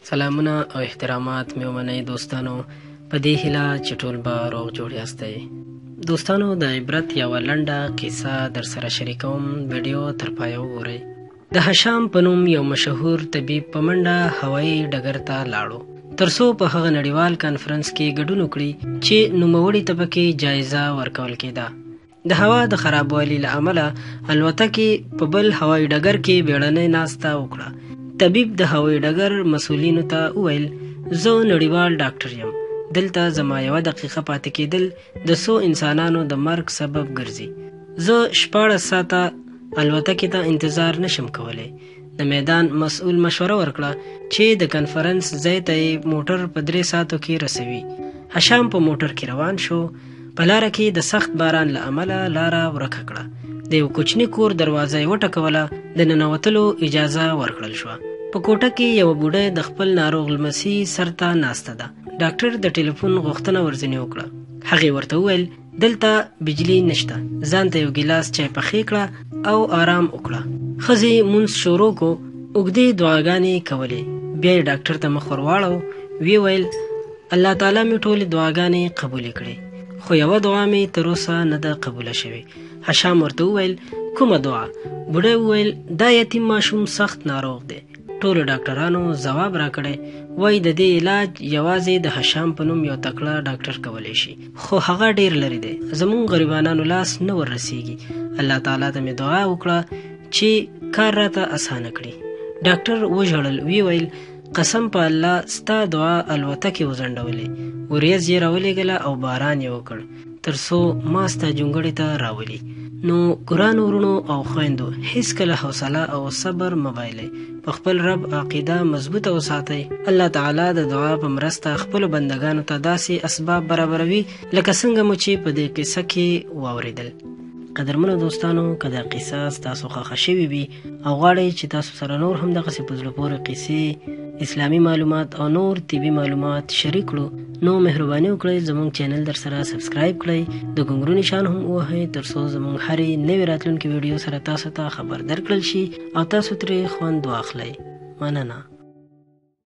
سلامونه او احترامات مې ومنئ دوستانو، په دې هیله چې ټول به روغ جوړ یاستئ. دوستانو، د عبرت یوه لنډه کیسه در سره شریکوم. ویډیو تر پایه وګورئ. د هشام په نوم یو مشهور طبیب په منډه هوایي ډګر ته لاړو ترڅو په هغه نړیوال کانفرنس کې ګډون وکړي چې نوموړي ته پکې جایزه ورکول کېده. د هوا د خرابوالي له امله الوتکې په بل هوایي ډګر کې بیړنۍ ناسته وکړه. طبیب د هوایي ډګر مسؤلینو ته وویل، زه نړیوال ډاکټر یم، دلته زما یوه دقیقه پاتې کېدل د څو انسانانو د مرګ سبب ګرځي. زه 14 ساعته الوتکې ته انتظار نشم کولی. د میدان مسؤل مشوره ورکړه چې د کنفرنس ځای ته یې موټر په 3 ساعتو کې رسوي. هشام په موټر کې روان شو. په لاره کې د سخت باران له امله لاره ورکه کړه. د یو کوچني کور دروازه یې وټکوله. د ننوتلو اجازه ورکړل شوه. په کوټه کې یوه بوډۍ د خپل ناروغ لمسي سر ته ناسته ده. ډاکټر د ټلیفون غوښتنه ورځنې وکړه. هغې ورته وویل، دلته بجلي نشته، ځان ته یو ګیلاس چای پخې کړه او آرام وکړه. ښځې مونځ شروع کو، اوږدې دعاګانې کولې. بیا یې ډاکټر ته مخ ور واړو. ویې ویل، الله تعالی مې ټولې دعاګانې قبولې کړې، خو یوه دعا مې تر اوسه نه ده قبوله شوې. هشام ورته وویل، کومه دعا؟ بوډۍ وویل، دا یتیم ماشوم سخت ناروغ دی. ټولو ډاکټرانو ځواب راکړی، وایي د دې علاج یوازې د هشام په نوم یو تکړه ډاکټر کولی شي، خو هغه ډیر لرې دی، زموږ غریبانانو لاس نه ور رسیږي. الله تعالی ته مې دعا وکړه چې کار راته اسانه کړي. ډاکټر وژړل. وی ویل، قسم په الله، ستا دعا الوتکې وځنډولې، وریځ یې راولېږله او باران یې وکړ تر څو ما ستا جونګړې ته راولي. نو ګرانو وروڼو او خویندو، هیڅکله حوصله او صبر مه بایلئ. په خپل رب عقیده مضبوطه وساتئ. الله تعالی د دعا په مرسته خپلو بندګانو ته داسې اسباب برابروي لکه څنګه مو چې په دې قصه کې واورېدل. قدرمنو دوستانو، که دا قصه ستاسو خوښه شوې وي او غواړئ چې تاسو سره نور هم دغسې په زړه پورې قصې، اسلامي معلومات او نور طبي معلومات شریک کړو، نو مهرباني وکړئ زموږ چینل در سره سبسکرایب کړئ، د ګونګرو نشان هم ووهئ تر څو زموږ هرې نوې راتلونکې ویډیو سره تاسو ته خبر درکړل شي او تاسو ترې خوند واخلئ. مننه.